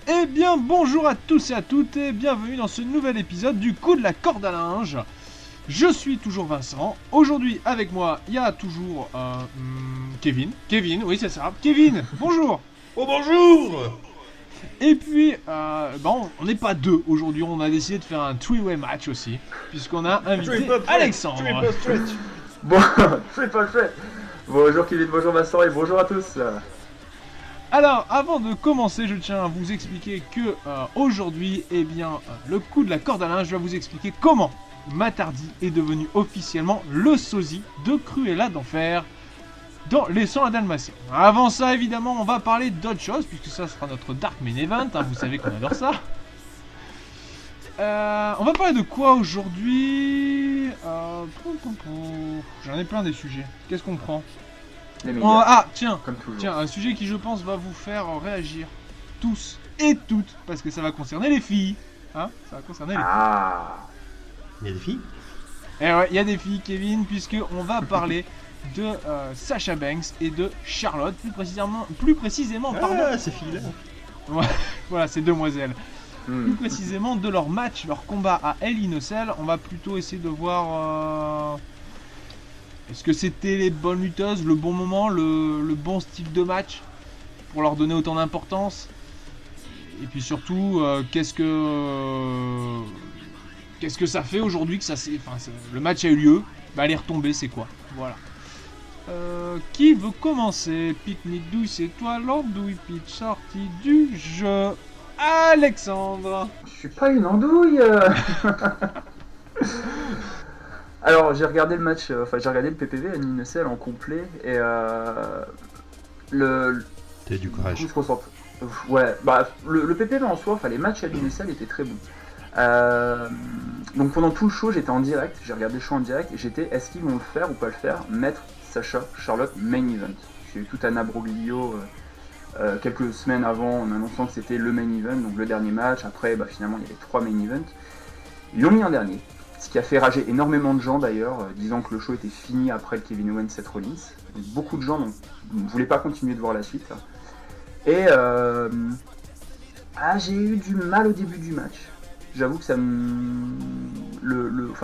Eh bien bonjour à tous et à toutes et bienvenue dans ce nouvel épisode du coup de la corde à linge. Je suis toujours Vincent. Aujourd'hui avec moi il y a toujours Kevin. Kevin, oui c'est ça. Kevin, bonjour. Oh bonjour. Et puis on n'est pas deux aujourd'hui, on a décidé de faire un three-way match aussi, puisqu'on a invité Alexandre. Bon, c'est pas fait. Bonjour Kevin, bonjour Vincent et bonjour à tous. Alors, avant de commencer, je tiens à vous expliquer que aujourd'hui, le coup de la corde à linge, je vais vous expliquer comment Matt Hardy est devenu officiellement le sosie de Cruella d'Enfer dans Les Sangs à Dalmatien. Avant ça, évidemment, on va parler d'autre chose, puisque ça sera notre Dark Main Event, hein, vous savez qu'on adore ça. On va parler de quoi aujourd'hui? J'en ai plein des sujets. Qu'est-ce qu'on prend? Tiens, un sujet qui je pense va vous faire réagir tous et toutes, parce que ça va concerner les filles. Hein? Ça va concerner les filles. Il y a des filles? Eh ouais, il y a des filles, Kevin, puisque on va parler de Sasha Banks et de Charlotte, plus précisément, pardon. Ces filles-là. Ouais, voilà, ces demoiselles. Plus précisément de leur match, leur combat à Hell in a Cell. On va plutôt essayer de voir... Est-ce que c'était les bonnes lutteuses, le bon moment, le bon style de match pour leur donner autant d'importance? Et puis surtout, qu'est-ce que ça fait aujourd'hui que le match a eu lieu? Bah les retombées, c'est quoi? Voilà. Qui veut commencer? Pique-nique douce, c'est toi l'andouille pitch sortie du jeu. Alexandre. Je suis pas une andouille. Alors j'ai regardé le match, j'ai regardé le PPV à Nino en complet et T'as du courage. Je concentre. Ouais, bah le PPV en soi, les matchs à Nino étaient très bons. Donc pendant tout le show, j'étais en direct, j'ai regardé le show en direct et j'étais, est-ce qu'ils vont le faire ou pas le faire, mettre Sasha, Charlotte main event. J'ai eu tout un abroglio quelques semaines avant en annonçant que c'était le main event, donc le dernier match. Après, finalement, il y avait 3 main events. Ils l'ont mis en dernier. Ce qui a fait rager énormément de gens d'ailleurs, disant que le show était fini après le Kevin Owens Seth Rollins. Beaucoup de gens ne voulaient pas continuer de voir la suite. Et j'ai eu du mal au début du match. J'avoue que ça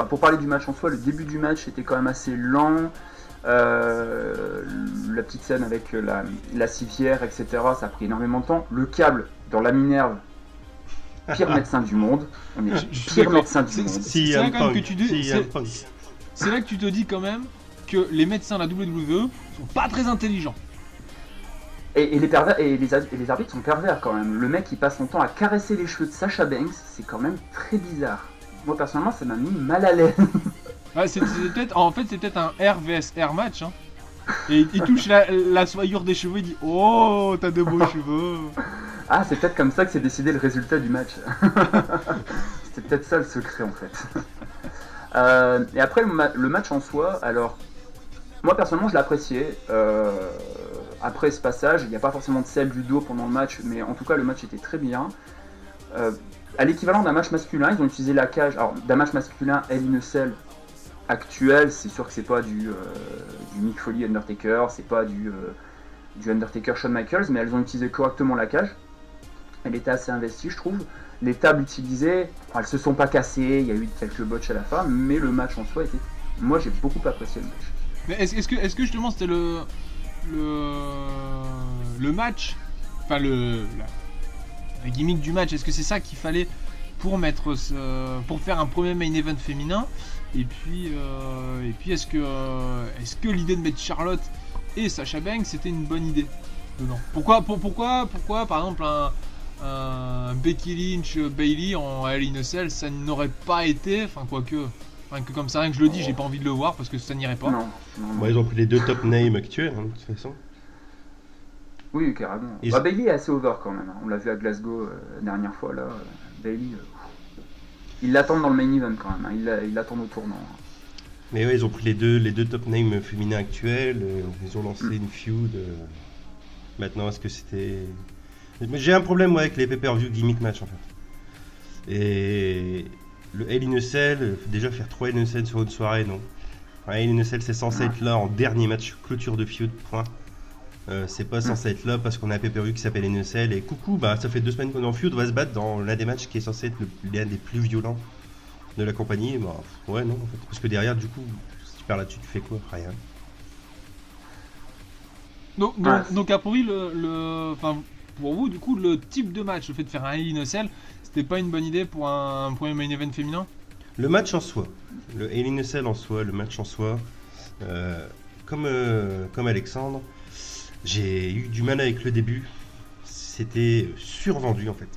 pour parler du match en soi, le début du match était quand même assez lent. La petite scène avec la civière, etc., ça a pris énormément de temps. Le câble dans la Minerve, pire médecin du monde. On est pire médecin du monde. C'est là quand même que tu dis. C'est là que tu te dis quand même que les médecins de la WWE sont pas très intelligents. Et les arbitres sont pervers quand même. Le mec il passe son temps à caresser les cheveux de Sasha Banks, c'est quand même très bizarre. Moi personnellement ça m'a mis mal à l'aise. Ouais, c'est peut-être un R vs R match, hein. Et il touche la soyure des cheveux, il dit oh t'as de beaux cheveux. Ah, c'est peut-être comme ça que c'est décidé le résultat du match. C'était peut-être ça le secret en fait. Et après le match en soi, alors moi personnellement je l'appréciais. Après ce passage, il n'y a pas forcément de sel du dos pendant le match, mais en tout cas le match était très bien. À l'équivalent d'un match masculin, ils ont utilisé la cage. Alors d'un match masculin, Hell in a Cell actuel, c'est sûr que c'est pas du Mick Foley Undertaker, c'est pas du Undertaker Shawn Michaels, mais elles ont utilisé correctement la cage. Elle était assez investie, je trouve. Les tables utilisées, elles se sont pas cassées, il y a eu quelques botches à la fin, mais le match en soi était... Moi j'ai beaucoup apprécié le match. Mais est-ce que justement c'était le match, enfin la gimmick du match, est-ce que c'est ça qu'il fallait pour faire un premier main event féminin? Et puis est-ce que l'idée de mettre Charlotte et Sasha Banks c'était une bonne idée dedans? Pourquoi par exemple un Becky Lynch Bayley en Hell in a Cell ça n'aurait pas été, rien que comme ça, rien que je le dis, j'ai pas envie de le voir parce que ça n'irait pas. Non. Ils ont pris les 2 top names actuels, de toute façon. Oui, carrément. Bayley est assez over quand même. On l'a vu à Glasgow la dernière fois là. Bayley, ils l'attendent dans le main event quand même. Ils l'attendent au tournant. Mais ouais, ils ont pris les deux top names féminins actuels. Ils ont lancé une feud. Maintenant, est-ce que c'était Mais j'ai un problème moi avec les pay-per-view gimmick match en fait. Et le Hell in a Cell, déjà faire 3 Hell in a Cell sur une soirée, non. Un Hell in a Cell c'est censé être là en dernier match clôture de feud, point. C'est pas censé être là parce qu'on a un pay-per-view qui s'appelle Hell in a Cell et coucou, bah ça fait 2 semaines qu'on est en feud, on va se battre dans l'un des matchs qui est censé être l'un des plus violents de la compagnie. Bah ouais non en fait, parce que derrière du coup, si tu perds là-dessus tu fais quoi? Rien. Donc a priori, enfin, pour vous, du coup, le type de match, le fait de faire un Hell in a Cell, c'était pas une bonne idée pour un premier main event féminin? Le match en soi, le Hell in a Cell en soi, le match en soi, comme Alexandre, j'ai eu du mal avec le début. C'était survendu en fait.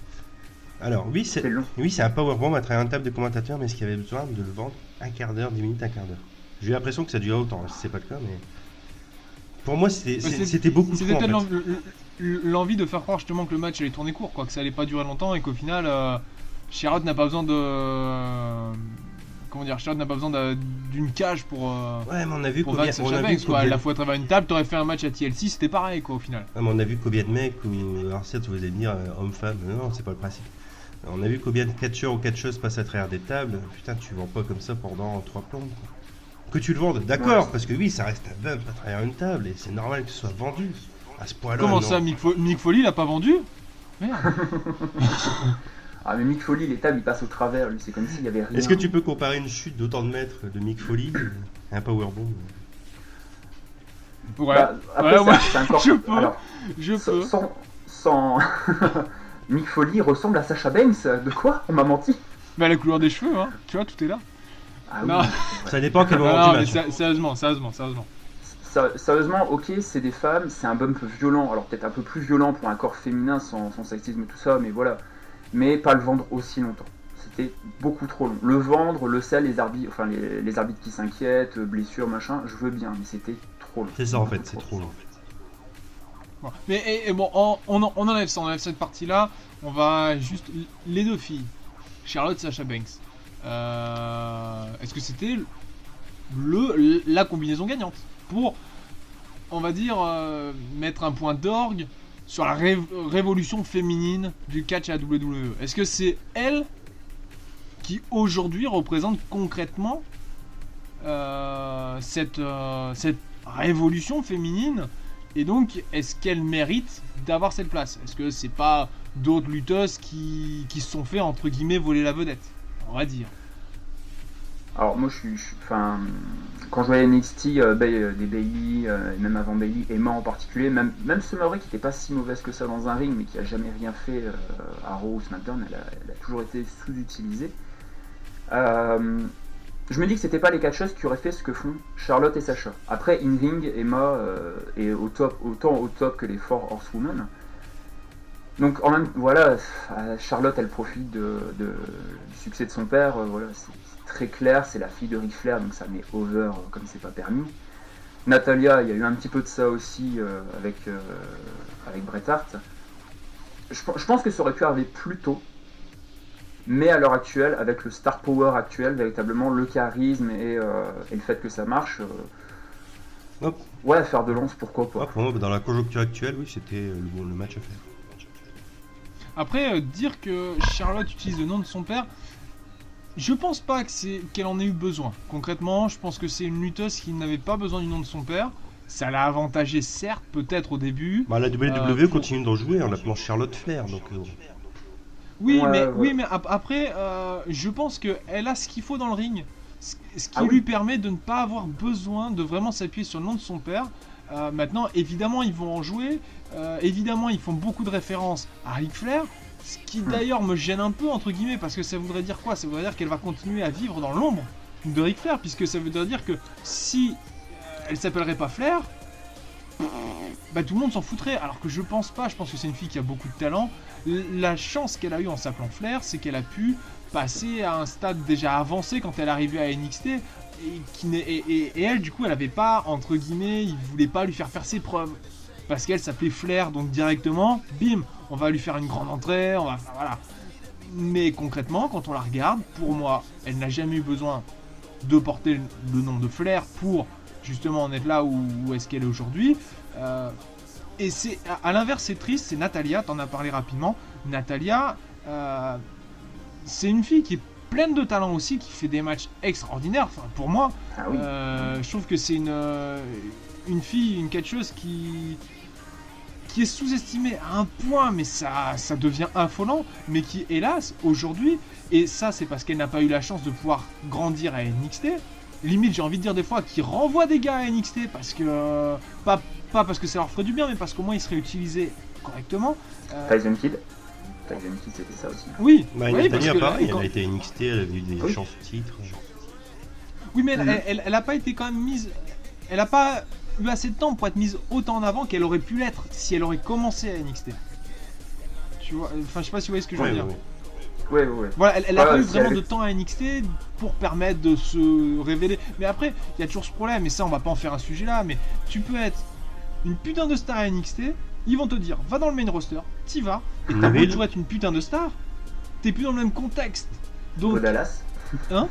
Alors oui, c'est un powerbomb à travers une table de commentateurs, mais est-ce qu'il y avait besoin de le vendre un quart d'heure, 10 minutes, un quart d'heure? J'ai eu l'impression que ça durait autant, c'est pas le cas, mais pour moi c'était beaucoup trop. C'était peut-être l'envie de faire croire justement que le match allait tourner court, quoi, que ça allait pas durer longtemps et qu'au final, Charlotte n'a pas besoin de... Comment dire, Charlotte n'a pas besoin d'une cage pour... Ouais, mais on a vu pour vaincre Sasha Banks, quoi. Elle l'a fouet à travers une table, t'aurais fait un match à TLC, c'était pareil, quoi, au final. Ouais, mais on a vu combien de mecs, ou... Alors certes, vous allez me dire, homme-femme, non, c'est pas le principe. On a vu combien de catcheurs ou catcheuses passent à travers des tables, putain, tu vends pas comme ça pendant 3 plombes, quoi. Que tu le vendes, d'accord, parce que oui, ça reste un bump à travers une table, et c'est normal que ce soit vendu. À ce point-là, comment non. ça, Mick Foley l'a pas vendu? Merde. Ah mais Mick Foley, les tables ils passent au travers, lui c'est comme s'il y avait rien. Est-ce que tu peux comparer une chute d'autant de mètres de Mick Foley à un powerbomb? Ouais, bah, après, ouais, c'est encore... je peux, Alors, je peux. Sans... Mick Foley ressemble à Sasha Banks, de quoi? On m'a menti. Mais la couleur des cheveux, hein, tu vois, tout est là. Ah non. Oui, ça dépend à quel moment non, du mais match. Sérieusement. Sérieusement, ok, c'est des femmes, c'est un bump violent, alors peut-être un peu plus violent pour un corps féminin sans sexisme et tout ça, mais voilà. Mais pas le vendre aussi longtemps. C'était beaucoup trop long. Le vendre, le sel, les arbitres qui s'inquiètent, blessures, machin, je veux bien, mais c'était trop long. C'est ça en fait, c'est trop long. Bon. Mais bon, on enlève ça, on enlève cette partie-là. On va juste... Les deux filles, Charlotte, Sasha Banks. Est-ce que c'était la combinaison gagnante pour, on va dire, mettre un point d'orgue sur la révolution féminine du catch à la WWE? Est-ce que c'est elle qui aujourd'hui représente concrètement cette révolution féminine? Et donc, est-ce qu'elle mérite d'avoir cette place? Est-ce que c'est pas d'autres lutteuses qui se sont fait, entre guillemets, voler la vedette, on va dire? Alors moi enfin, quand je voyais NXT, des Bayley, et même avant Bayley, Emma en particulier, même Summer Rae qui n'était pas si mauvaise que ça dans un ring, mais qui a jamais rien fait à Raw ou SmackDown, elle a toujours été sous-utilisée. Je me dis que c'était pas les catcheuses qui auraient fait ce que font Charlotte et Sasha. Après, in-ring, Emma est autant au top que les 4 Horsewomen. Donc en même voilà, Charlotte elle profite du succès de son père, voilà, c'est très clair, c'est la fille de Ric Flair, donc ça met over comme c'est pas permis. Natalia, il y a eu un petit peu de ça aussi avec Bret Hart. Je pense que ça aurait pu arriver plus tôt, mais à l'heure actuelle, avec le star power actuel, véritablement le charisme et le fait que ça marche, ouais, faire de lance, pourquoi pas. Pour moi, dans la conjoncture actuelle, oui, c'était le match à faire. Après, dire que Charlotte utilise le nom de son père, je pense pas qu'elle en ait eu besoin. Concrètement, je pense que c'est une lutteuse qui n'avait pas besoin du nom de son père. Ça l'a avantagé, certes, peut-être au début. Bah, la WWE continue d'en jouer en l'appelant Charlotte Flair, donc... Oui, mais après, je pense qu'elle a ce qu'il faut dans le ring. Ce qui lui permet de ne pas avoir besoin de vraiment s'appuyer sur le nom de son père. Maintenant, évidemment, ils vont en jouer. Évidemment, ils font beaucoup de références à Ric Flair. Ce qui d'ailleurs me gêne un peu, entre guillemets, parce que ça voudrait dire quoi? Ça voudrait dire qu'elle va continuer à vivre dans l'ombre de Ric Flair, puisque ça voudrait dire que si elle s'appellerait pas Flair, bah tout le monde s'en foutrait. Alors que je pense pas, je pense que c'est une fille qui a beaucoup de talent. La chance qu'elle a eue en s'appelant Flair, c'est qu'elle a pu passer à un stade déjà avancé quand elle arrivait à NXT. Et elle, du coup, elle avait pas, entre guillemets, il voulait pas lui faire ses preuves. Parce qu'elle s'appelait Flair, donc directement, bim, on va lui faire une grande entrée, voilà. Mais concrètement, quand on la regarde, pour moi, elle n'a jamais eu besoin de porter le nom de Flair pour justement en être là où est-ce qu'elle est aujourd'hui. Et c'est à l'inverse, c'est triste, c'est Natalya, t'en as parlé rapidement. Natalya, c'est une fille qui est pleine de talent aussi, qui fait des matchs extraordinaires. Enfin, pour moi, je trouve que c'est une fille, une catcheuse qui est sous-estimée à un point, mais ça devient affolant, mais qui, hélas, aujourd'hui, et ça c'est parce qu'elle n'a pas eu la chance de pouvoir grandir à NXT, limite j'ai envie de dire des fois qui renvoie des gars à NXT parce que pas parce que ça leur ferait du bien, mais parce qu'au moins ils seraient utilisés correctement. Tyson Kidd, c'était ça aussi. Oui, bah, oui, Natalya, pareil, elle a été NXT, elle a eu des chances titres. Oui, mais elle a pas été quand même mise, elle a pas eu assez de temps pour être mise autant en avant qu'elle aurait pu l'être si elle aurait commencé à NXT. Tu vois, enfin je sais pas si vous voyez ce que je veux dire. Ouais. Voilà, elle a pas eu vraiment de temps à NXT pour permettre de se révéler. Mais après, il y a toujours ce problème, et ça on va pas en faire un sujet là, mais tu peux être une putain de star à NXT, ils vont te dire va dans le main roster, t'y vas, et t'as beau toujours être une putain de star, t'es plus dans le même contexte. Donc... Bodalas. Hein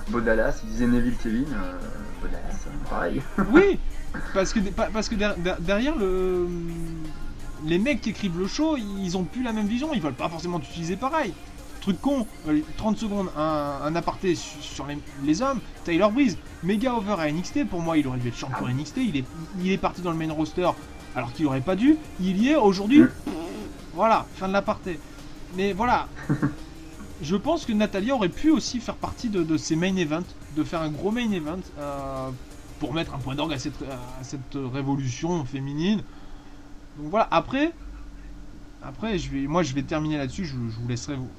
Bodalas, il disait Neville Kevin, Bodalas, pareil. Oui, parce que derrière les mecs qui écrivent le show, ils ont plus la même vision, ils veulent pas forcément t'utiliser pareil. Truc con, 30 secondes, un aparté sur les hommes, Tyler Breeze, méga over à NXT, pour moi il aurait dû être champion NXT, il est parti dans le main roster alors qu'il aurait pas dû, il y est aujourd'hui, voilà, fin de l'aparté. Mais voilà, je pense que Natalya aurait pu aussi faire partie de ces main events, de faire un gros main event pour mettre un point d'orgue à cette révolution féminine. Donc voilà, après je vais terminer là-dessus, je vous laisserai vous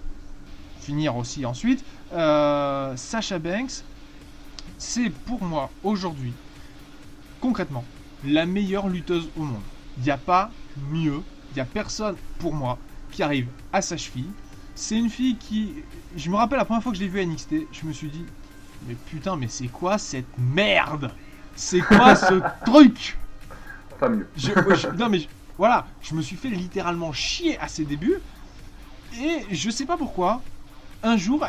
finir aussi ensuite. Sasha Banks, c'est pour moi aujourd'hui, concrètement, la meilleure lutteuse au monde. Il n'y a pas mieux, il n'y a personne pour moi qui arrive à sa cheville. C'est une fille qui, je me rappelle la première fois que je l'ai vue à NXT, je me suis dit, mais putain, mais c'est quoi cette merde? C'est quoi ce truc? Pas mieux. Voilà, je me suis fait littéralement chier à ses débuts, et je sais pas pourquoi, un jour,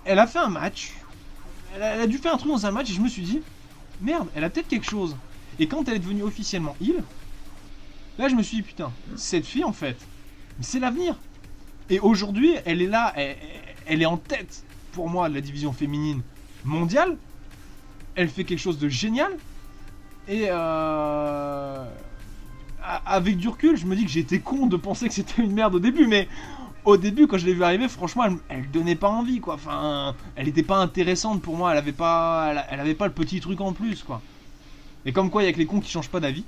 elle a fait un match, elle a dû faire un truc dans un match, et je me suis dit, merde, elle a peut-être quelque chose. Et quand elle est devenue officiellement heel, là je me suis dit, putain, cette fille en fait, c'est l'avenir. Et aujourd'hui, elle est là, elle est en tête, pour moi, de la division féminine mondiale, elle fait quelque chose de génial, et avec du recul, je me dis que j'étais con de penser que c'était une merde au début, mais au début, quand je l'ai vu arriver, franchement, elle donnait pas envie, quoi. Enfin, elle était pas intéressante pour moi, elle avait pas le petit truc en plus, quoi. Et comme quoi, il y a que les cons qui changent pas d'avis.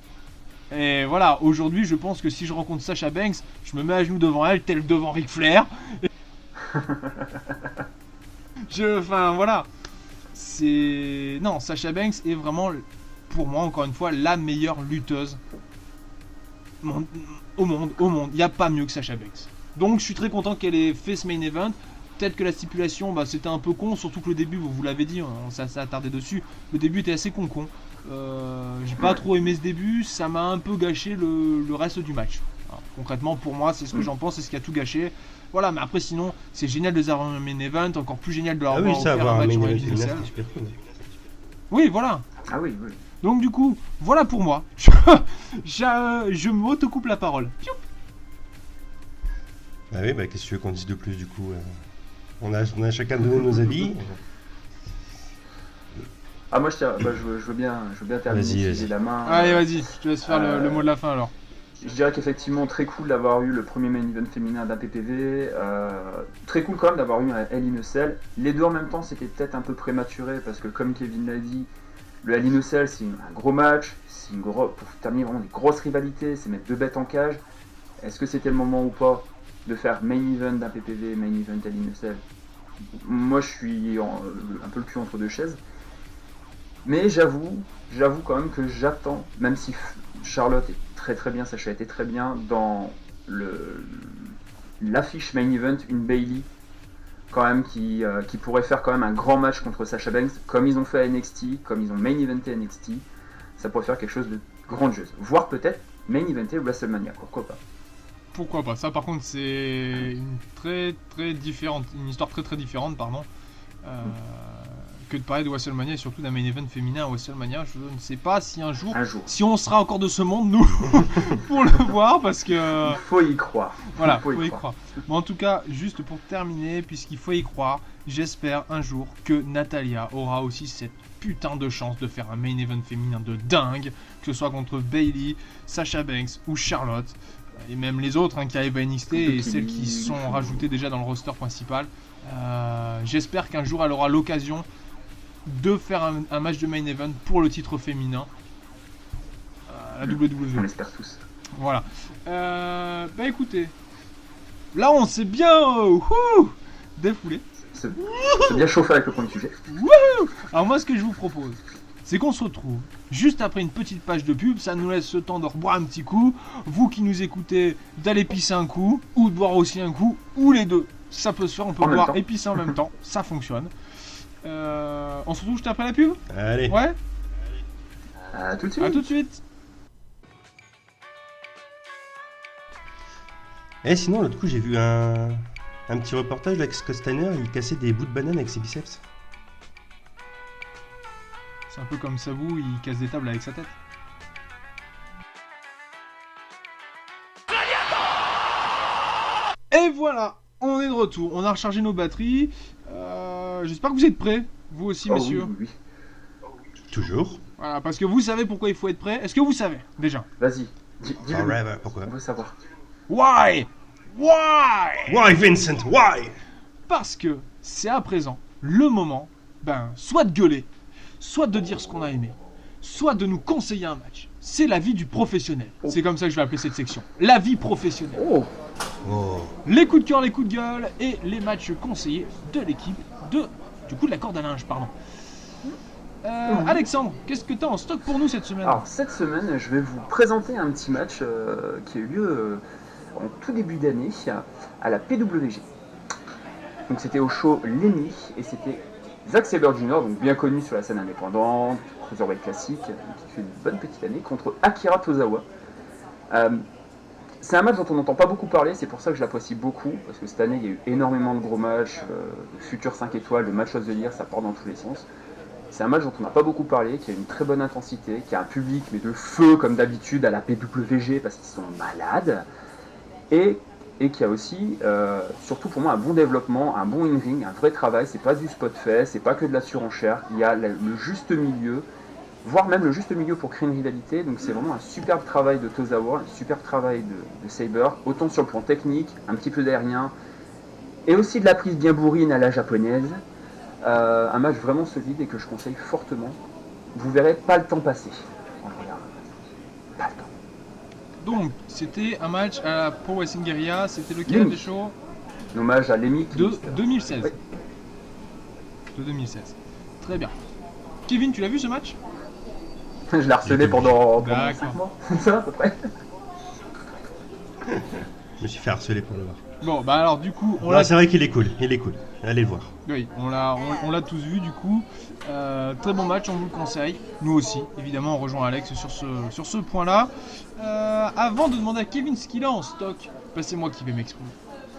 Et voilà, aujourd'hui, je pense que si je rencontre Sasha Banks, je me mets à genoux devant elle, tel devant Ric Flair. Enfin, voilà. Non, Sasha Banks est vraiment, pour moi, encore une fois, la meilleure lutteuse au monde. Il n'y a pas mieux que Sasha Banks. Donc, je suis très content qu'elle ait fait ce main event. Peut-être que la stipulation, c'était un peu con, surtout que le début, vous l'avez dit, on s'est attardé dessus. Le début était assez con. J'ai pas trop aimé ce début, ça m'a un peu gâché le reste du match. Alors, concrètement, pour moi, c'est ce que j'en pense, c'est ce qui a tout gâché. Voilà, mais après, sinon, c'est génial de les avoir un main event, encore plus génial de leur avoir offert un match en universel. Oui, voilà. Ah oui. Donc, du coup, voilà pour moi. Je m'auto-coupe la parole. Ah oui, qu'est-ce que tu veux qu'on dise de plus du coup on a chacun donné nos avis. Ah moi je veux bien terminer si j'ai la main. Allez vas-y, je te laisse faire le mot de la fin alors. Je dirais qu'effectivement très cool d'avoir eu le premier main event féminin d'un PPV, très cool quand même d'avoir eu un Hell in a Cell. Les deux en même temps c'était peut-être un peu prématuré parce que comme Kevin l'a dit, le Hell in a Cell c'est un gros match, pour terminer vraiment des grosses rivalités, c'est mettre deux bêtes en cage. Est-ce que c'était le moment ou pas de faire main event d'un PPV, main event Hell in a Cell? Moi je suis un peu le cul entre deux chaises. Mais j'avoue quand même que j'attends, même si Charlotte est très très bien, Sacha était très bien, dans l'affiche main event, une Bayley quand même qui pourrait faire quand même un grand match contre Sasha Banks, comme ils ont fait à NXT, comme ils ont main eventé NXT, ça pourrait faire quelque chose de grandiose. Voire peut-être main eventé WrestleMania, pourquoi pas. Pourquoi pas, ça par contre c'est une très très différente, une histoire très très différente, pardon. que de parler de WrestleMania et surtout d'un main event féminin à WrestleMania. Je ne sais pas si un jour, Un jour. si on sera encore de ce monde, nous, pour le voir, parce que... Il faut y croire. Voilà, faut y croire. Bon, en tout cas, juste pour terminer, puisqu'il faut y croire, j'espère un jour que Natalya aura aussi cette putain de chance de faire un main event féminin de dingue, que ce soit contre Bayley, Sasha Banks ou Charlotte, et même les autres, hein, Kairi NXT et celles qui sont rajoutées déjà dans le roster principal. J'espère qu'un jour elle aura l'occasion de faire un match de main event pour le titre féminin à la WWE. On l'espère tous. Voilà. Bah écoutez, là on s'est bien défoulé. C'est bien chauffé avec le premier sujet. Alors moi ce que je vous propose, c'est qu'on se retrouve juste après une petite page de pub, ça nous laisse le temps de reboire un petit coup, vous qui nous écoutez d'aller pisser un coup, ou de boire aussi un coup, ou les deux. Ça peut se faire, on peut boire et pisser en même temps, ça fonctionne. On se retrouve juste après la pub ? Allez. Ouais ? À tout de suite. À tout de suite. Et sinon, l'autre coup, j'ai vu un petit reportage avec Scott Steiner, il cassait des bouts de banane avec ses biceps. C'est un peu comme Sabu, il casse des tables avec sa tête. Et voilà, on est de retour, on a rechargé nos batteries. J'espère que vous êtes prêts, vous aussi, messieurs. Oui. Toujours. Voilà, parce que vous savez pourquoi il faut être prêt. Est-ce que vous savez, déjà ? Vas-y, dis-le. Alright, pourquoi ? On veut savoir. Why ? Why, Vincent, why ? Parce que c'est à présent le moment, soit de gueuler, soit de dire ce qu'on a aimé, soit de nous conseiller un match. C'est la vie du professionnel. C'est comme ça que je vais appeler cette section. La vie professionnelle. Oh. Les coups de cœur, les coups de gueule et les matchs conseillés de l'équipe de la corde à linge, pardon. Alexandre, qu'est-ce que tu as en stock pour nous cette semaine ? Alors cette semaine, je vais vous présenter un petit match qui a eu lieu en tout début d'année à la PWG. Donc c'était au show Lenny et c'était Zack Sabre Jr., donc bien connu sur la scène indépendante, Cruiserweight classique, qui fait une bonne petite année, contre Akira Tozawa. C'est un match dont on n'entend pas beaucoup parler, c'est pour ça que je l'apprécie beaucoup, parce que cette année il y a eu énormément de gros matchs, de futurs 5 étoiles, de match of the year, ça part dans tous les sens. C'est un match dont on n'a pas beaucoup parlé, qui a une très bonne intensité, qui a un public mais de feu comme d'habitude à la PWG parce qu'ils sont malades, et qui a aussi, surtout pour moi, un bon développement, un bon in-ring, un vrai travail. C'est pas du spot fait, c'est pas que de la surenchère, il y a le juste milieu, voire même le juste milieu pour créer une rivalité. Donc c'est vraiment un superbe travail de Tozawa, un superbe travail de Sabre, autant sur le plan technique, un petit peu d'aérien, et aussi de la prise bien bourrine à la japonaise. Un match vraiment solide et que je conseille fortement. Vous verrez, pas le temps passer. Pas le temps. Donc, c'était un match à la Pro Wrestling Guerrilla, c'était lequel des shows ? Un hommage à Lemmy de 2016. Oui. De 2016. Très bien. Kevin, tu l'as vu ce match ? Je l'ai harcelé pendant 5 D'accord. mois, c'est ça à peu près. Je me suis fait harceler pour le voir. Bon, alors du coup, C'est vrai qu'il est cool, allez le voir. Oui, on l'a tous vu du coup. Très bon match, on vous le conseille. Nous aussi, évidemment, on rejoint Alex sur ce point-là. Avant de demander à Kevin ce qu'il a en stock, c'est moi qui vais m'exprimer.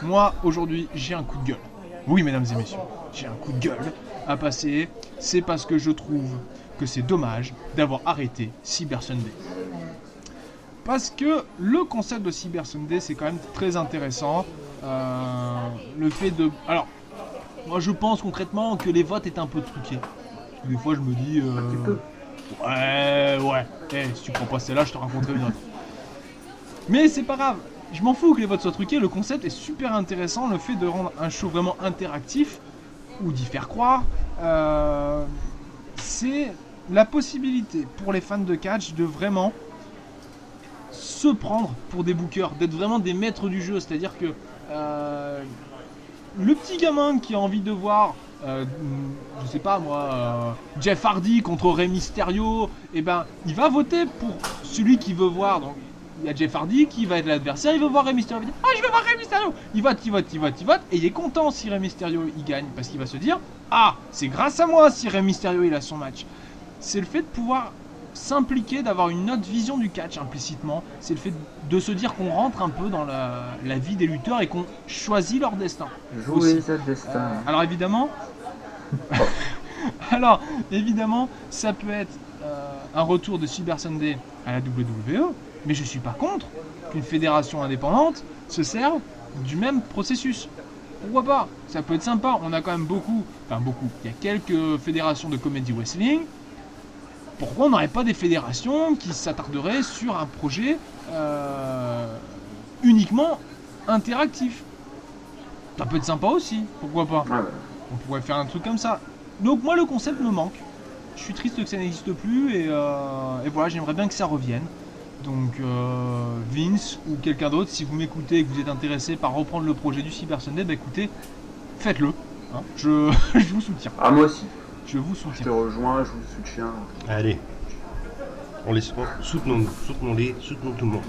Moi, aujourd'hui, j'ai un coup de gueule. Oui, mesdames et messieurs, j'ai un coup de gueule à passer. C'est parce que je trouve que c'est dommage d'avoir arrêté Cyber Sunday. Parce que le concept de Cyber Sunday, c'est quand même très intéressant. Le fait de... Alors, moi je pense concrètement que les votes étaient un peu truqués. Des fois je me dis... Un petit peu. Ouais. Si tu prends pas celle-là, je te raconterai une autre. Mais c'est pas grave. Je m'en fous que les votes soient truqués. Le concept est super intéressant. Le fait de rendre un show vraiment interactif, ou d'y faire croire, c'est la possibilité pour les fans de catch de vraiment se prendre pour des bookers, d'être vraiment des maîtres du jeu. C'est-à-dire que le petit gamin qui a envie de voir, je sais pas moi, Jeff Hardy contre Rey Mysterio, il va voter pour celui qu'il veut voir. Donc il y a Jeff Hardy qui va être l'adversaire, il veut voir Rey Mysterio, il va dire je veux voir Rey Mysterio. Il vote, et il est content si Rey Mysterio il gagne, parce qu'il va se dire c'est grâce à moi si Rey Mysterio il a son match. C'est le fait de pouvoir s'impliquer, d'avoir une autre vision du catch implicitement. C'est le fait de se dire qu'on rentre un peu dans la vie des lutteurs et qu'on choisit leur destin. Jouer ce destin. Alors évidemment, Alors, évidemment, ça peut être un retour de Cyber Sunday à la WWE, mais je suis pas contre qu'une fédération indépendante se serve du même processus. Pourquoi pas? Ça peut être sympa. On a quand même beaucoup. Il y a quelques fédérations de comedy wrestling. Pourquoi on n'aurait pas des fédérations qui s'attarderaient sur un projet uniquement interactif? Ça peut être sympa aussi. Pourquoi pas? Ouais, ouais. On pourrait faire un truc comme ça. Donc moi, le concept me manque. Je suis triste que ça n'existe plus et voilà, j'aimerais bien que ça revienne. Donc Vince ou quelqu'un d'autre, si vous m'écoutez et que vous êtes intéressé par reprendre le projet du Cyber Sunday, bah écoutez, faites-le. Hein. Je vous soutiens. Ah, moi aussi. Je vous Je te soutiens. rejoins, je vous soutiens. Allez. Soutenons-nous, soutenons-les, soutenons tout le monde.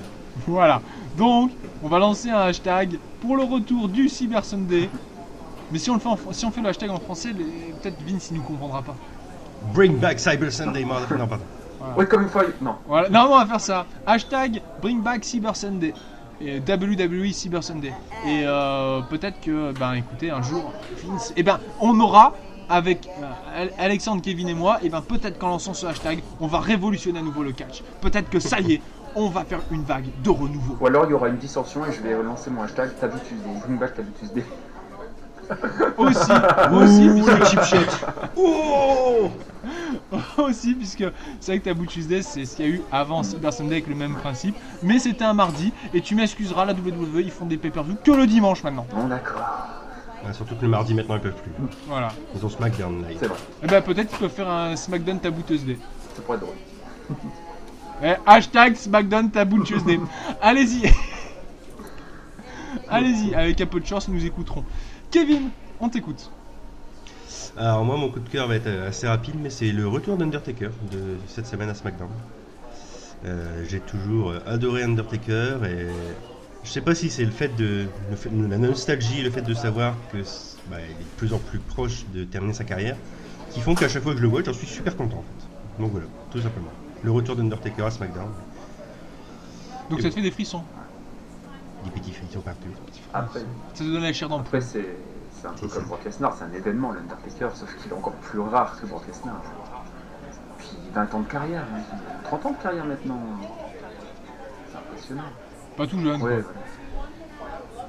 Voilà. Donc, on va lancer un hashtag pour le retour du Cyber Sunday. Mais si on fait le hashtag en français, peut-être Vince il nous comprendra pas. Bring back Cyber Sunday, motherfucker. Non, pardon. Voilà. Oui, comme une fois. Non. Voilà. Non, on va faire ça. Hashtag Bring Back Cyber Sunday. Et WWE Cyber Sunday. Et peut-être que, écoutez, un jour, Vince, on aura, avec Alexandre, Kevin et moi, peut-être qu'en lançant ce hashtag, on va révolutionner à nouveau le catch. Peut-être que ça y est, on va faire une vague de renouveau. Ou alors il y aura une distorsion et je vais lancer mon hashtag Tabu Tuesday. Bring back Tabu Tuesday. Aussi, Le cheap shot. Oh aussi, puisque c'est vrai que Taboo Tuesday, c'est ce qu'il y a eu avant Cyber Sunday avec le même principe, mais c'était un mardi, et tu m'excuseras, la WWE, ils font des pay-per-view que le dimanche maintenant. Bon, d'accord. Ouais, surtout que le mardi maintenant ils peuvent plus. Voilà. Ils ont SmackDown là. C'est vrai. Et peut-être qu'ils peuvent faire un SmackDown Taboo Tuesday. Ça pourrait être drôle. Hashtag SmackDown Taboo Tuesday. Allez-y. Allez-y, avec un peu de chance, nous écouterons. Kevin, on t'écoute. Alors moi mon coup de cœur va être assez rapide, mais c'est le retour d'Undertaker de cette semaine à SmackDown. J'ai toujours adoré Undertaker et je sais pas si c'est le fait de la nostalgie, le fait de savoir que il est de plus en plus proche de terminer sa carrière, qui font qu'à chaque fois que je le vois, j'en suis super content en fait. Donc voilà, tout simplement. Le retour d'Undertaker à SmackDown. Donc Et ça te fait des frissons. Des petits frissons partout. Après, Ça te donne la chair dans le après c'est un peu comme Brock Lesnar, c'est un événement l'Undertaker, sauf qu'il est encore plus rare que Brock Lesnar. Puis 20 ans de carrière, 30 ans de carrière maintenant. C'est impressionnant. Pas tout jeune. Ouais, Quoi. ouais.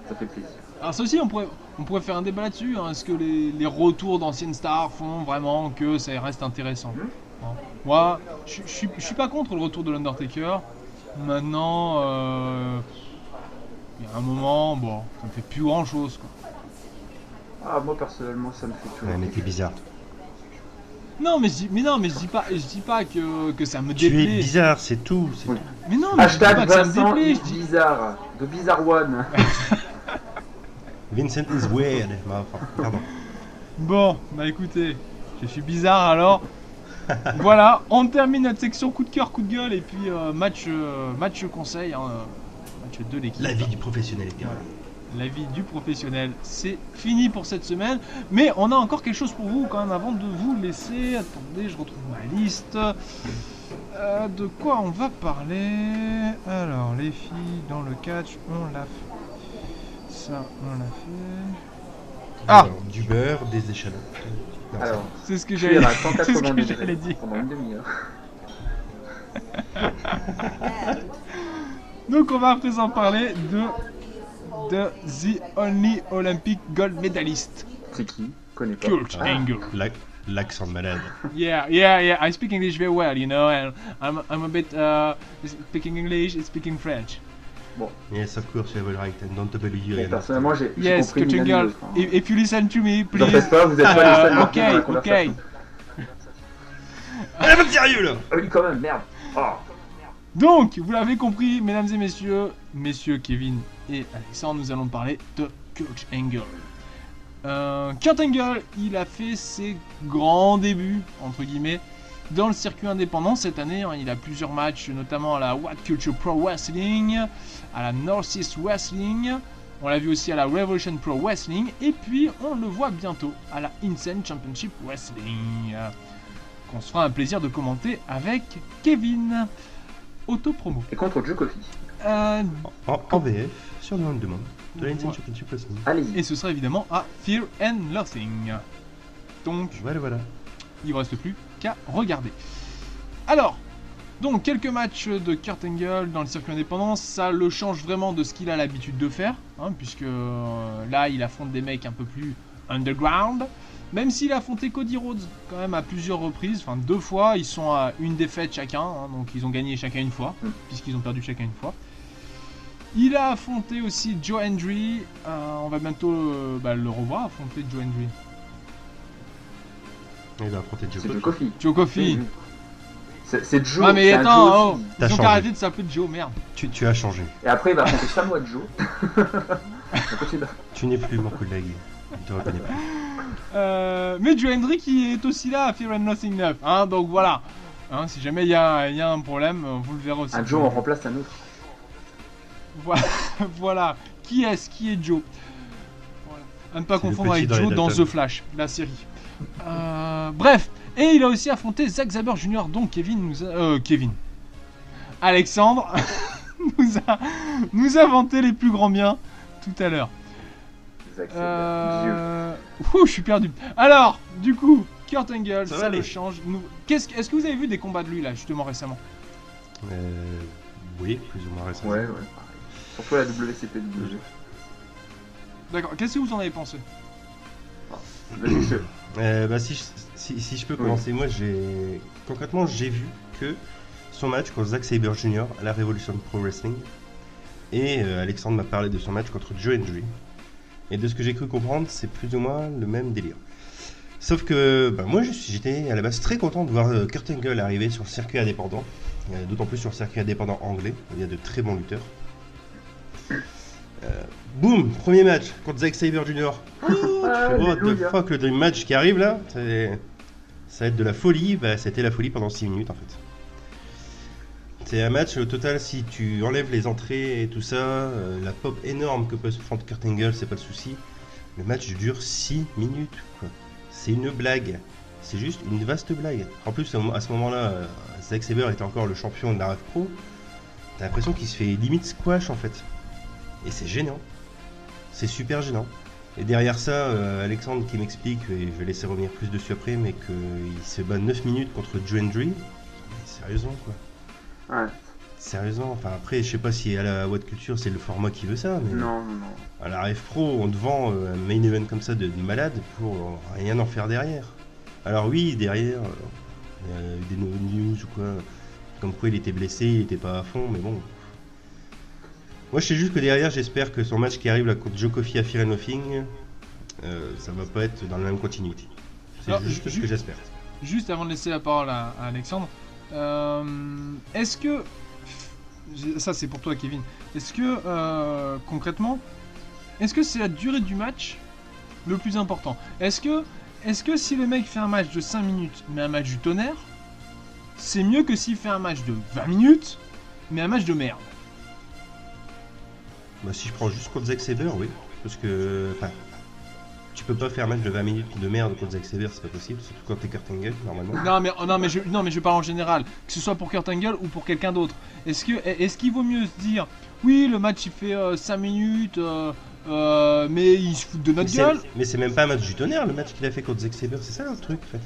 Ça fait plaisir. Alors ça aussi, on pourrait faire un débat là-dessus. Hein. Est-ce que les retours d'anciennes stars font vraiment que ça reste intéressant? Hein. Moi, je suis pas contre le retour de l'Undertaker. Maintenant, il y a un moment, bon, ça me fait plus grand-chose. Quoi. Ah, moi personnellement, ça me fait toujours. Ouais, mais t'es bizarre. Non, mais je dis pas que ça me Tu es déplaît. bizarre, c'est tout. C'est Oui. Mais non, mais je dis Hashtag pas que ça me Vincent déplaît. is Je dis... bizarre, de Bizarre One. Vincent is weird. Pardon. Bon, écoutez, je suis bizarre alors. Voilà, on termine notre section coup de cœur, coup de gueule et puis match conseil, hein, match de l'équipe. La vie du professionnel est terminée. La vie du professionnel, c'est fini pour cette semaine. Mais on a encore quelque chose pour vous quand même avant de vous laisser. Attendez, je retrouve ma liste. De quoi on va parler? Alors, les filles dans le catch, on l'a fait. Ça, on l'a fait. Ah, Alors, du beurre, des échalotes. Non, Alors, c'est ce que cuire j'allais à c'est ce 180 que j'allais degrés dire. pendant une demi-heure. Donc on va à présent parler de The Only Olympic Gold Medalist, C'est qui? Connais pas. Kurt Angle. L'accent de malade. Yeah. I speak English very well, you know, and I'm a bit speaking English and speaking French. Yes, of course, you have a right, and don't believe you. Mais personnellement, j'ai Yes, compris Kurt ni l'un ni Angle. l'autre, hein. If you listen to me, Vous en please. faites pas, vous êtes pas les seuls ok, dans la ok. conversation. Ah, pas de sérieux là. Ah oui, quand même, merde. Oh. Donc, vous l'avez compris, mesdames et messieurs Kevin et Alexandre, nous allons parler de Kurt Angle. Kurt Angle, il a fait ses grands débuts, entre guillemets, dans le circuit indépendant cette année. Hein. Il a plusieurs matchs, notamment à la What Culture Pro Wrestling, à la Northeast Wrestling, on l'a vu aussi à la Revolution Pro Wrestling, et puis on le voit bientôt à la Insane Championship Wrestling, qu'on se fera un plaisir de commenter avec Kevin. Auto-promo. Et contre Joe Coffey. En VF, sur demande de la Insane Championship Wrestling. Allez-y. Et ce sera évidemment à Fear and Loathing. Donc, Voilà. il ne vous reste plus qu'à regarder. Alors, donc quelques matchs de Kurt Angle dans le circuit indépendant, ça le change vraiment de ce qu'il a l'habitude de faire, hein, puisque là il affronte des mecs un peu plus underground, même s'il a affronté Cody Rhodes quand même à plusieurs reprises, enfin 2 fois, ils sont à une défaite chacun, hein, donc ils ont gagné chacun une fois, puisqu'ils ont perdu chacun une fois. Il a affronté aussi Joe Hendry, on va bientôt le revoir affronter Joe Hendry. Il va affronter Joe Coffey. Joe Coffey. C'est Joe. Ah mais attends, Joe ils ont arrêté de s'appeler Joe, merde. Tu as changé. Et après il va affronter Samoa Joe. Tu n'es plus mon collègue. Je te reconnais plus. Mais Joe Hendry qui est aussi là à Fear and Nothing 9, hein, donc voilà. Hein, si jamais il y a un problème, vous le verrez aussi. Un Joe on remplace un autre. Voilà. Qui est Joe? Voilà. À ne pas confondre avec Joe dans The Flash, la série. Bref, et il a aussi affronté Zack Sabre Jr. Donc Alexandre nous a vanté les plus grands biens tout à l'heure. Je suis perdu. Alors, du coup, Kurt Angle, ça le change. Est-ce que vous avez vu des combats de lui là justement récemment? Oui, plus ou moins récemment. Ouais. Surtout la WCPW. D'accord, qu'est-ce que vous en avez pensé? Si je peux commencer, moi concrètement j'ai vu que son match contre Zack Sabre Jr. à la Revolution Pro Wrestling, et Alexandre m'a parlé de son match contre Joe Hendry, et de ce que j'ai cru comprendre c'est plus ou moins le même délire. Sauf que moi j'étais à la base très content de voir Kurt Angle arriver sur le circuit indépendant, d'autant plus sur le circuit indépendant anglais où il y a de très bons lutteurs. Boum, premier match contre Zack Sabre Jr. What the fuck, le dream match qui arrive là, ça va être de la folie. C'était la folie pendant 6 minutes en fait. C'est un match au total, si tu enlèves les entrées et tout ça, la pop énorme que peut se prendre Kurt Angle, c'est pas le souci. Le match dure 6 minutes quoi. C'est une blague, c'est juste une vaste blague. En plus à ce moment-là, Zack Sabre était encore le champion de la Rev Pro. T'as l'impression qu'il se fait limite squash en fait. Et c'est gênant. C'est super gênant. Et derrière ça, Alexandre qui m'explique, et je vais laisser revenir plus dessus après, mais qu'il se bat 9 minutes contre Joe Hendry. Sérieusement quoi. Ouais. Sérieusement, enfin après je sais pas si à la What Culture c'est le format qui veut ça, mais non. À la Rev Pro on te vend un main event comme ça de malade pour rien en faire derrière. Alors oui, derrière, il y a eu des news ou quoi, comme quoi il était blessé, il était pas à fond, mais bon. Moi je sais juste que derrière j'espère que son match qui arrive là contre Joe Coffey à Fear and Nothing, ça va pas être dans la même continuité. C'est juste ce que j'espère. Juste avant de laisser la parole à Alexandre, est-ce que, ça c'est pour toi Kevin, est-ce que concrètement, est-ce que c'est la durée du match le plus important? Est-ce que si le mec fait un match de 5 minutes mais un match du tonnerre, c'est mieux que s'il fait un match de 20 minutes mais un match de merde? Si je prends juste contre Zack Sabre, oui, parce que tu peux pas faire un match de 20 minutes de merde contre Zack Sabre, c'est pas possible, surtout quand t'es Kurt Angle normalement. Non mais je parle en général, que ce soit pour Kurt Angle ou pour quelqu'un d'autre. Est-ce qu'il vaut mieux se dire oui, le match il fait 5 minutes mais il se fout de notre gueule? Mais c'est même pas un match du tonnerre le match qu'il a fait contre Zack Sabre, c'est ça le truc en fait.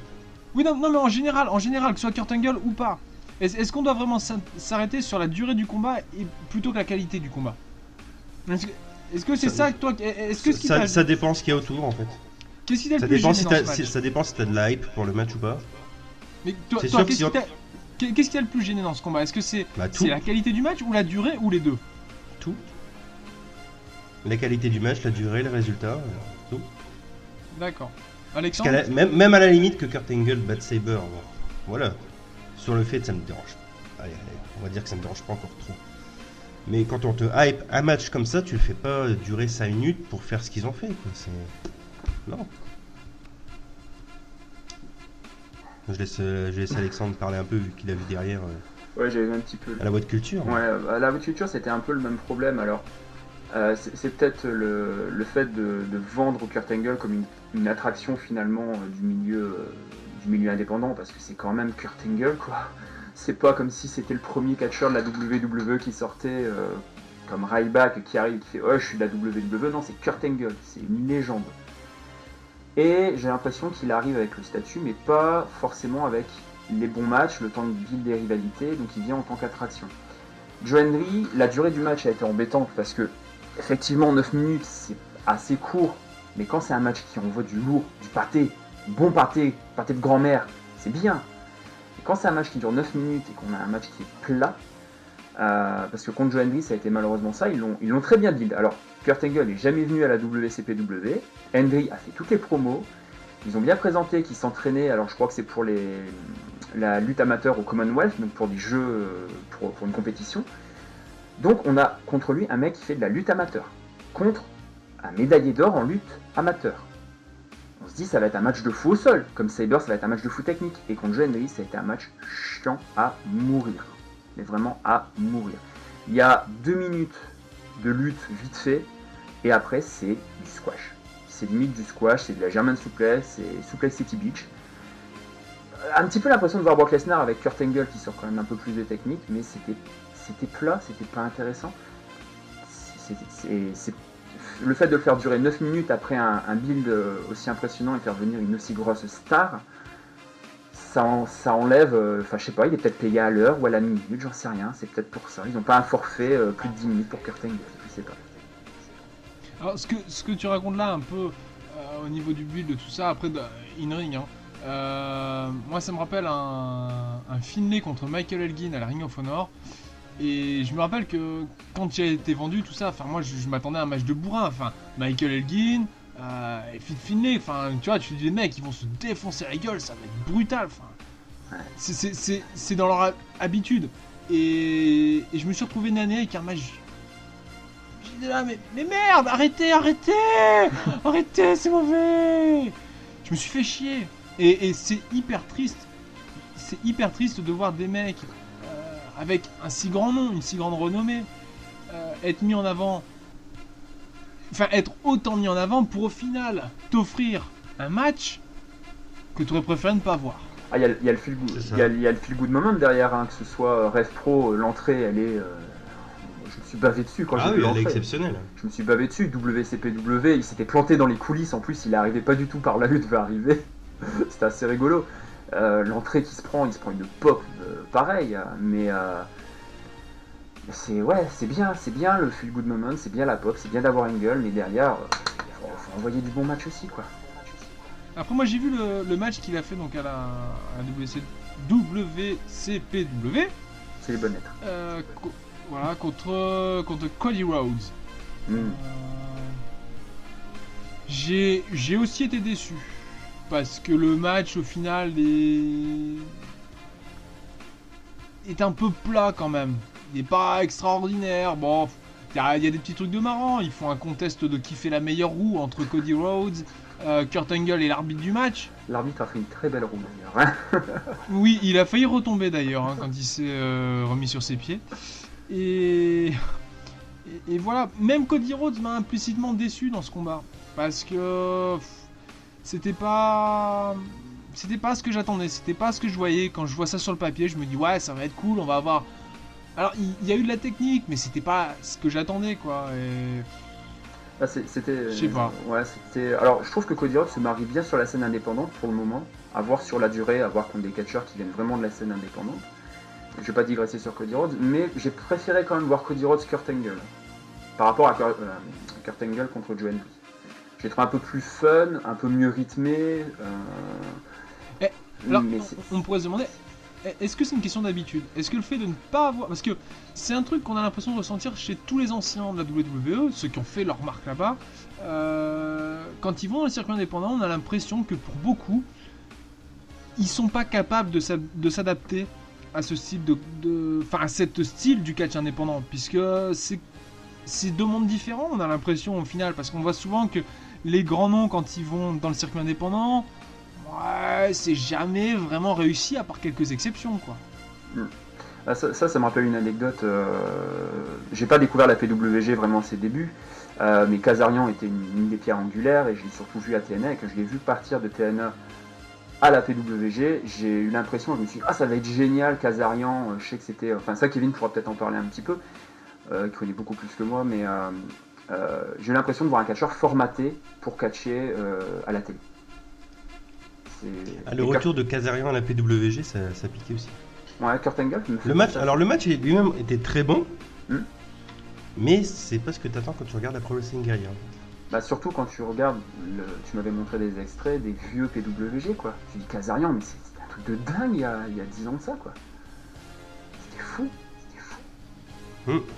Oui non mais en général, que ce soit Kurt Angle ou pas. Est-ce qu'on doit vraiment s'arrêter sur la durée du combat plutôt que la qualité du combat? Est-ce que c'est ça que toi, ça dépend ce qu'il y a autour en fait. Qu'est-ce qui t'a le plus gêné dans ce match? Ça dépend si t'as de la hype pour le match ou pas. Mais toi qu'est-ce qui t'a le plus gêné dans ce combat? Est-ce que c'est la qualité du match ou la durée ou les deux? Tout. La qualité du match, la durée, le résultat, tout. D'accord. Alexandre, même à la limite que Kurt Angle batte Sabre, voilà. Sur le fait, ça me dérange. Allez, on va dire que ça me dérange pas encore trop. Mais quand on te hype un match comme ça, tu le fais pas durer 5 minutes pour faire ce qu'ils ont fait, quoi. Non. Je laisse Alexandre parler un peu vu qu'il a vu derrière. Ouais, j'avais vu un petit peu. À la What Culture. Ouais, à la What Culture, c'était un peu le même problème. Alors, c'est peut-être le fait de vendre Kurt Angle comme une attraction finalement du milieu indépendant, parce que c'est quand même Kurt Angle, quoi. C'est pas comme si c'était le premier catcheur de la WWE qui sortait comme Ryback qui arrive, qui fait « Oh, je suis de la WWE ». Non, c'est Kurt Angle, c'est une légende. Et j'ai l'impression qu'il arrive avec le statut, mais pas forcément avec les bons matchs, le temps de build des rivalités, donc il vient en tant qu'attraction. Joe Hendry, la durée du match a été embêtante parce que, effectivement, 9 minutes, c'est assez court, mais quand c'est un match qui envoie du lourd, du pâté, bon pâté de grand-mère, c'est bien. Et quand c'est un match qui dure 9 minutes et qu'on a un match qui est plat, parce que contre Joe Hendry, ça a été malheureusement ça, ils l'ont très bien build. Alors, Kurt Angle n'est jamais venu à la WCPW, Hendry a fait toutes les promos, ils ont bien présenté qu'ils s'entraînaient, alors je crois que c'est pour la lutte amateur au Commonwealth, donc pour des jeux, pour une compétition. Donc on a contre lui un mec qui fait de la lutte amateur, contre un médaillé d'or en lutte amateur. On se dit ça va être un match de fou au sol, comme Saber ça va être un match de fou technique, et contre Joe Hendry ça a été un match chiant à mourir, mais vraiment à mourir. Il y a 2 minutes de lutte vite fait, et après c'est du squash. C'est limite du squash, c'est de la German Suplex, c'est Suplex City Beach. Un petit peu l'impression de voir Brock Lesnar avec Kurt Angle qui sort quand même un peu plus de technique, mais c'était plat, c'était pas intéressant. Le fait de le faire durer 9 minutes après un build aussi impressionnant et faire venir une aussi grosse star, ça enlève, enfin je sais pas, il est peut-être payé à l'heure ou à la minute, j'en sais rien, c'est peut-être pour ça. Ils n'ont pas un forfait plus de 10 minutes pour Kurt Angle, je sais pas. Alors, ce que tu racontes là, un peu au niveau du build de tout ça, après in-ring, moi ça me rappelle un Finlay contre Michael Elgin à la Ring of Honor. Et je me rappelle que quand il a été vendu, tout ça, enfin moi je m'attendais à un match de bourrin. Enfin, Michael Elgin et Finlay, enfin tu vois, tu dis les mecs ils vont se défoncer la gueule, ça va être brutal. Enfin, c'est dans leur habitude. Et je me suis retrouvé une année avec un match. J'étais là, mais merde, arrêtez, c'est mauvais. Je me suis fait chier. Et c'est hyper triste. C'est hyper triste de voir des mecs avec un si grand nom, une si grande renommée, être mis en avant, enfin être autant mis en avant pour au final t'offrir un match que tu aurais préféré ne pas voir. Ah, il y a le feel good, il y a le feel good moment derrière, hein, que ce soit Rev Pro, l'entrée, elle est. Je me suis bavé dessus quand j'ai vu l'entrée. Elle est exceptionnelle. Je me suis bavé dessus. WCPW, il s'était planté dans les coulisses. En plus, il n'arrivait pas du tout par là où il devait arriver. C'était assez rigolo. L'entrée qui se prend, il se prend une pop pareil, mais c'est bien le feel good moment, c'est bien la pop, c'est bien d'avoir une gueule, mais derrière, faut envoyer du bon match aussi, quoi. Après moi j'ai vu le match qu'il a fait donc à la WCPW. C'est les bonnes lettres. Voilà, contre Cody Rhodes. J'ai aussi été déçu. Parce que le match au final est un peu plat quand même. Il n'est pas extraordinaire. Bon, il y a des petits trucs de marrant. Ils font un contest de qui fait la meilleure roue entre Cody Rhodes, Kurt Angle et l'arbitre du match. L'arbitre a fait une très belle roue d'ailleurs. Oui, il a failli retomber d'ailleurs quand il s'est remis sur ses pieds. Et voilà, même Cody Rhodes m'a implicitement déçu dans ce combat. Parce que c'était pas ce que j'attendais, c'était pas ce que je voyais. Quand je vois ça sur le papier, je me dis ouais, ça va être cool, on va avoir. Alors il y a eu de la technique, mais c'était pas ce que j'attendais quoi. Et... Ah, c'était. Je sais pas. Ouais, c'était. Alors je trouve que Cody Rhodes se marie bien sur la scène indépendante pour le moment, à voir sur la durée, à voir contre des catcheurs qui viennent vraiment de la scène indépendante. Je vais pas digresser sur Cody Rhodes, mais j'ai préféré quand même voir Cody Rhodes Kurt Angle par rapport à Kurt Angle contre Joe Hendry. Je l'ai trouvé un peu plus fun, un peu mieux rythmé. Alors, on pourrait se demander, est-ce que c'est une question d'habitude? Est-ce que le fait de ne pas avoir... Parce que c'est un truc qu'on a l'impression de ressentir chez tous les anciens de la WWE, ceux qui ont fait leur marque là-bas. Quand ils vont dans le circuit indépendant, on a l'impression que pour beaucoup, ils sont pas capables de s'adapter à ce style à cette style du catch indépendant, puisque c'est deux mondes différents, on a l'impression au final, parce qu'on voit souvent que les grands noms, quand ils vont dans le circuit indépendant, ouais, c'est jamais vraiment réussi, à part quelques exceptions, quoi. Ça me rappelle une anecdote. J'ai pas découvert la PWG vraiment à ses débuts, mais Kazarian était une des pierres angulaires, et je l'ai surtout vu à TNA, et quand je l'ai vu partir de TNA à la PWG, j'ai eu l'impression, je me suis dit, ah ça va être génial, Kazarian, je sais que c'était... Enfin ça, Kevin pourra peut-être en parler un petit peu, qui connaît beaucoup plus que moi, mais j'ai eu l'impression de voir un catcheur formaté pour catcher à la télé. Le retour de Kazarian à la PWG, ça piquait aussi. Ouais, Kurt Angle. Le match lui-même était très bon, mais c'est pas ce que t'attends quand tu regardes la Pro Wrestling Guerrilla. Bah surtout quand tu regardes, tu m'avais montré des extraits des vieux PWG quoi. Tu dis Kazarian, mais c'était un truc de dingue il y a 10 ans de ça quoi. C'était fou.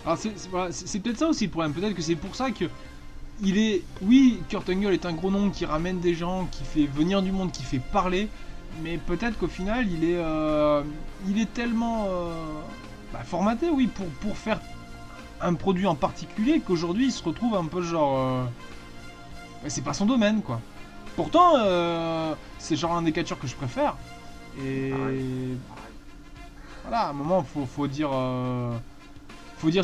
Alors c'est peut-être ça aussi le problème, peut-être que c'est pour ça que oui, Kurt Angle est un gros nom qui ramène des gens, qui fait venir du monde, qui fait parler, mais peut-être qu'au final il est tellement formaté oui pour faire un produit en particulier qu'aujourd'hui il se retrouve un peu genre c'est pas son domaine quoi. Pourtant c'est genre un des catcheurs que je préfère et voilà, à un moment faut dire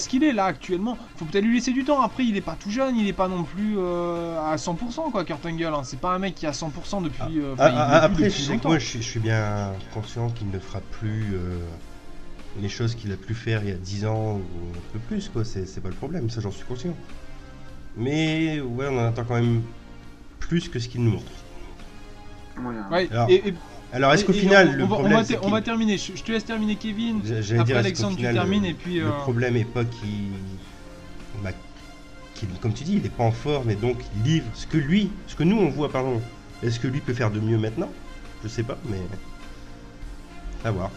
ce qu'il est là actuellement. Faut peut-être lui laisser du temps. Après, il est pas tout jeune, il est pas non plus à 100% quoi, Kurt Angle. Hein. C'est pas un mec qui est à 100% depuis. Après, je sais que moi, je suis bien conscient qu'il ne fera plus les choses qu'il a pu faire il y a 10 ans ou un peu plus quoi. C'est pas le problème, ça j'en suis conscient. Mais ouais, on en attend quand même plus que ce qu'il nous montre. Ouais. Alors est-ce qu'au final le problème on va terminer, je te laisse terminer Kevin, après Alexandre tu termines et puis... Le problème est pas qu'il comme tu dis, il est pas en forme et donc il livre ce que nous on voit pardon. Est-ce que lui peut faire de mieux maintenant? Je sais pas, mais à voir.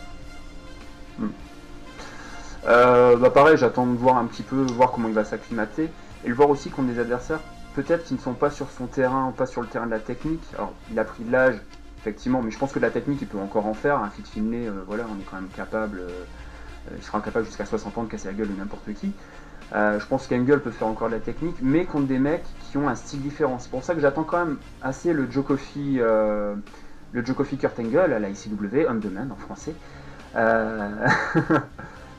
Pareil, j'attends de voir un petit peu, voir comment il va s'acclimater et le voir aussi contre des adversaires peut-être qui ne sont pas sur son terrain, pas sur le terrain de la technique. Alors il a pris de l'âge effectivement, mais je pense que de la technique il peut encore en faire. Un Fit Finlay, voilà, on est quand même capable, il sera capable jusqu'à 60 ans de casser la gueule de n'importe qui. Je pense qu'Angle peut faire encore de la technique, mais contre des mecs qui ont un style différent. C'est pour ça que j'attends quand même assez le Joe Coffey Kurt Angle à la ICW, On Demand en français.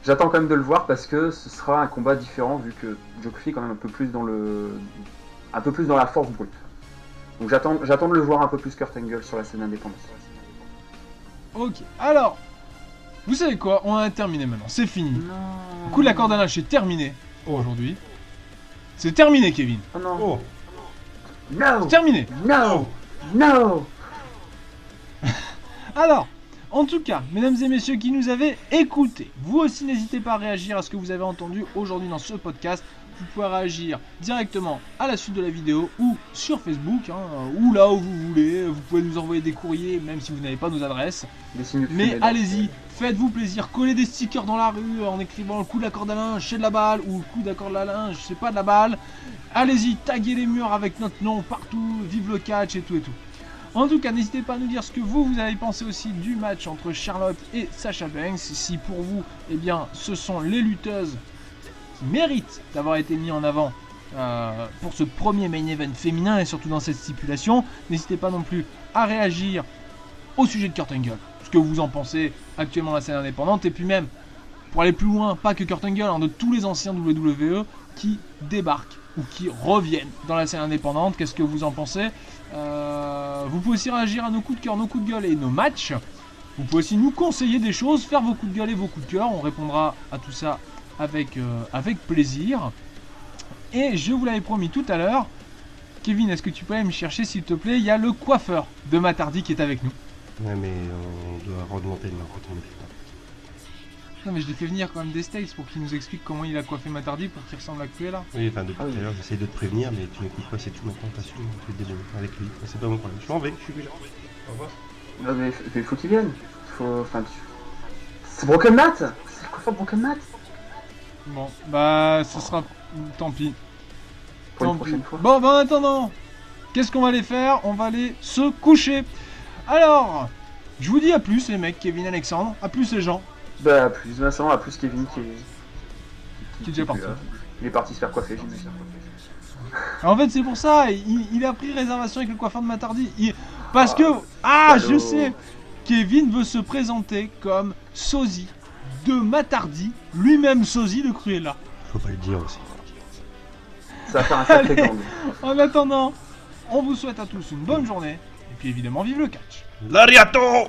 J'attends quand même de le voir parce que ce sera un combat différent vu que Joe Coffey est quand même un peu plus dans la force brute. Donc j'attends de le voir un peu plus Kurt Angle sur la scène indépendante. Ok, alors, vous savez quoi, on a terminé maintenant, c'est fini. Non. Le coup de la corde à linge, c'est terminé aujourd'hui. C'est terminé, Kevin. Oh non. Oh. No. C'est terminé. No. No. Alors, en tout cas, mesdames et messieurs qui nous avez écoutés, vous aussi n'hésitez pas à réagir à ce que vous avez entendu aujourd'hui dans ce podcast. Vous pouvez réagir directement à la suite de la vidéo ou sur Facebook, ou là où vous voulez. Vous pouvez nous envoyer des courriers, même si vous n'avez pas nos adresses. Mais allez-y, faites-vous plaisir, collez des stickers dans la rue en écrivant le coup de la corde à linge, c'est de la balle, ou le coup d'accord de la linge, c'est pas de la balle. Allez-y, taguez les murs avec notre nom partout, vive le catch et tout et tout. En tout cas, n'hésitez pas à nous dire ce que vous avez pensé aussi du match entre Charlotte et Sasha Banks. Si pour vous, eh bien, ce sont les lutteuses qui méritent d'avoir été mis en avant pour ce premier main event féminin et surtout dans cette stipulation. N'hésitez pas non plus à réagir au sujet de Kurt Angle, ce que vous en pensez actuellement de la scène indépendante, et puis même, pour aller plus loin, pas que Kurt Angle, de tous les anciens WWE qui débarquent ou qui reviennent dans la scène indépendante. Qu'est-ce que vous en pensez? Vous pouvez aussi réagir à nos coups de cœur, nos coups de gueule et nos matchs. Vous pouvez aussi nous conseiller des choses, faire vos coups de gueule et vos coups de cœur. On répondra à tout ça avec plaisir. Et je vous l'avais promis tout à l'heure, Kevin, est-ce que tu peux aller me chercher s'il te plaît? Il y a le coiffeur de Matt Hardy qui est avec nous. Ouais, mais on doit remonter le quand on est plus tard. Non, mais je l'ai fait venir quand même des States pour qu'il nous explique comment il a coiffé Matt Hardy pour qu'il ressemble à Cruella. Oui, enfin depuis tout à l'heure j'essaie de te prévenir, mais tu n'écoutes pas, c'est tout maintenant, t'as su, tu te débrouilles avec lui. C'est pas mon problème. Je m'en vais, je suis plus là. Au revoir. Non, mais il faut qu'il vienne. C'est Broken Matt. C'est le coiffeur Broken Matt. Bon, bah ce sera... Tant pis. Pour une prochaine fois. Bon, bah en attendant, qu'est-ce qu'on va aller faire? On va aller se coucher. Alors, je vous dis à plus les mecs, Kevin, Alexandre, à plus les gens. Bah, à plus Vincent, à plus Kevin qui est déjà parti. Il est parti se faire coiffer, j'imagine. En fait, c'est pour ça, il a pris réservation avec le coiffeur de Matt Hardy. Parce que... Ah, je sais, Kevin veut se présenter comme sosie de Matt Hardy, lui-même sosie de Cruella. Faut pas le dire aussi. Ça va faire un sacré gang. En attendant, on vous souhaite à tous une bonne journée. Et puis évidemment, vive le catch. Lariato!